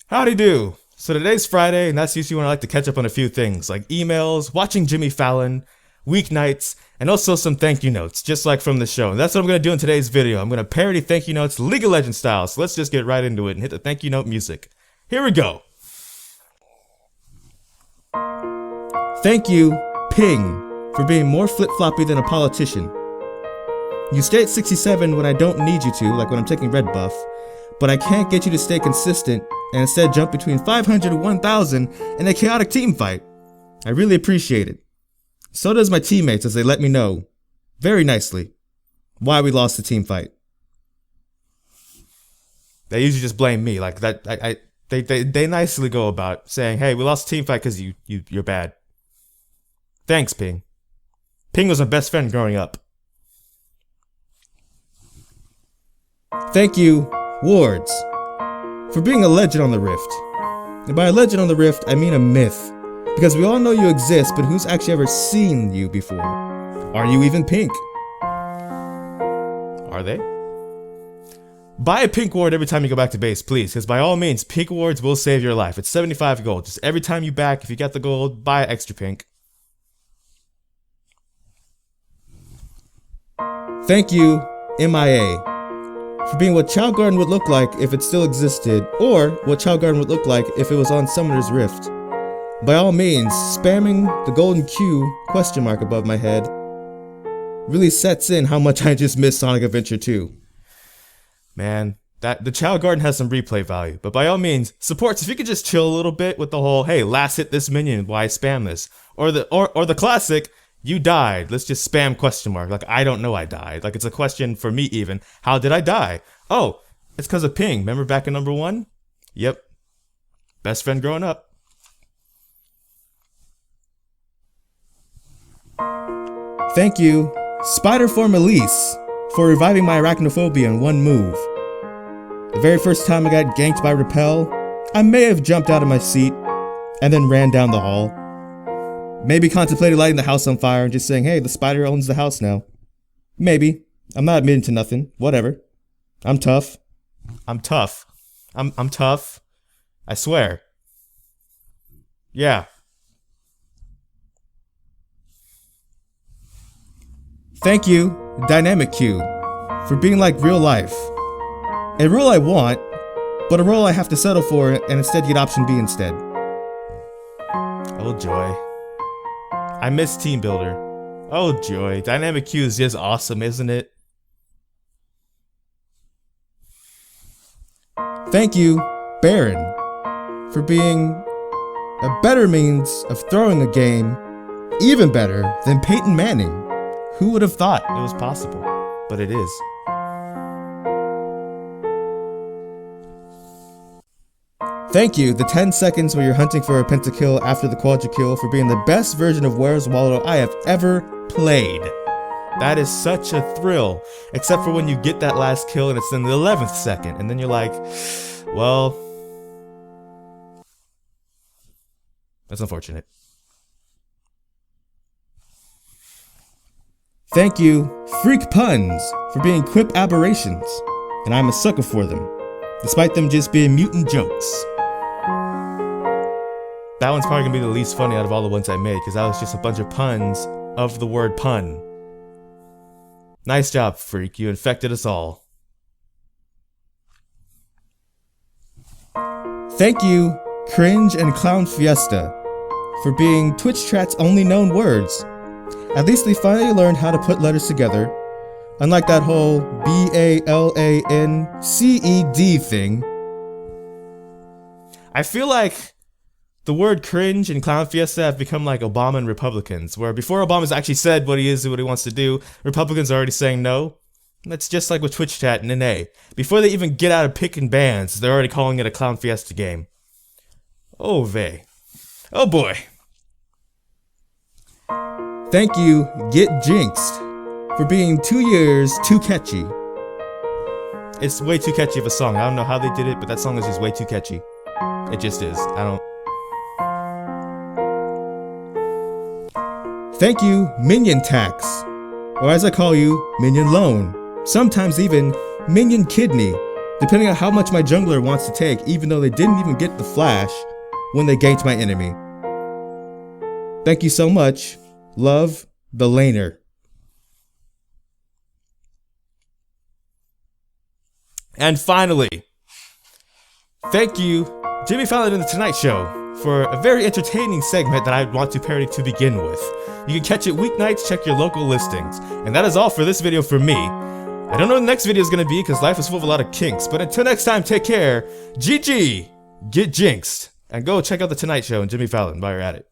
Howdy do. So today's Friday, and that's usually when I like to catch up on a few things, like emails, watching Jimmy Fallon, weeknights, and also some thank you notes, just like from the show. And that's what I'm going to do in today's video. I'm going to parody thank you notes League of Legends style, so let's just get right into it and hit the thank you note music. Here we go. Thank you, Ping, for being more flip-floppy than a politician. You stay at 67 when I don't need you to, like when I'm taking red buff, but I can't get you to stay consistent and instead jump between 500 and 1000 in a chaotic team fight. I really appreciate it. So does my teammates as they let me know, very nicely, why we lost the team fight. They usually just blame me, like that. They nicely go about saying, "Hey, we lost the team fight because you're bad." Thanks, Ping. Ping was my best friend growing up. Thank you, Wards, for being a legend on the Rift. And by a legend on the Rift, I mean a myth. Because we all know you exist, but who's actually ever seen you before? Are you even pink? Are they? Buy a pink ward every time you go back to base, please, because by all means, pink wards will save your life. It's 75 gold. Just every time you back, if you got the gold, buy an extra pink. Thank you, MIA, for being what Chow Garden would look like if it still existed, or what Chow Garden would look like if it was on Summoner's Rift. By all means, spamming the golden Q question mark above my head really sets in how much I just missed Sonic Adventure 2. Man, the Chow Garden has some replay value, but by all means, supports, if you could just chill a little bit with the whole, hey, last hit this minion, why spam this? Or the classic, you died, let's just spam question mark, like I don't know I died. Like it's a question for me even, how did I die? Oh, it's because of Ping, remember back in number 1? Yep, best friend growing up. Thank you, Spiderform Elise, for reviving my arachnophobia in one move. The very first time I got ganked by Repel, I may have jumped out of my seat and then ran down the hall. Maybe contemplated lighting the house on fire and just saying, hey, the spider owns the house now. Maybe. I'm not admitting to nothing. Whatever. I'm tough. I'm tough. I'm tough. I swear. Yeah. Thank you, Dynamic Q, for being like real life. A role I want, but a role I have to settle for and instead get option B instead. Oh joy. I miss Team Builder. Oh joy. Dynamic Q is just awesome, isn't it? Thank you, Baron, for being a better means of throwing a game, even better than Peyton Manning. Who would have thought it was possible? But it is. Thank you, the 10 seconds where you're hunting for a pentakill after the quadra-kill, for being the best version of Where's Waldo I have ever played. That is such a thrill, except for when you get that last kill and it's in the 11th second, and then you're like, well, that's unfortunate. Thank you, Freak Puns, for being quip aberrations, and I'm a sucker for them, despite them just being mutant jokes. That one's probably gonna be the least funny out of all the ones I made, because that was just a bunch of puns of the word pun. Nice job, Freak, you infected us all. Thank you, Cringe and Clown Fiesta, for being Twitch chat's only known words. At least they finally learned how to put letters together, unlike that whole BALANCED thing. I feel like the word cringe and Clown Fiesta have become like Obama and Republicans, where before Obama's actually said what he is and what he wants to do, Republicans are already saying no. That's just like with Twitch chat and NA. Before they even get out of picking bands, they're already calling it a Clown Fiesta game. Oh vey. Oh boy. Thank you, ggEtJinxed, for being 2 years too catchy. It's way too catchy of a song. I don't know how they did it, but that song is just way too catchy. It just is. Thank you, Minion Tax, or as I call you, Minion Loan. Sometimes even Minion Kidney, depending on how much my jungler wants to take, even though they didn't even get the flash when they ganked my enemy. Thank you so much. Love, the laner. And finally, thank you, Jimmy Fallon in The Tonight Show, for a very entertaining segment that I want to parody to begin with. You can catch it weeknights, check your local listings. And that is all for this video for me. I don't know what the next video is going to be because life is full of a lot of kinks, but until next time, take care. GG, get jinxed. And go check out The Tonight Show and Jimmy Fallon while you're at it.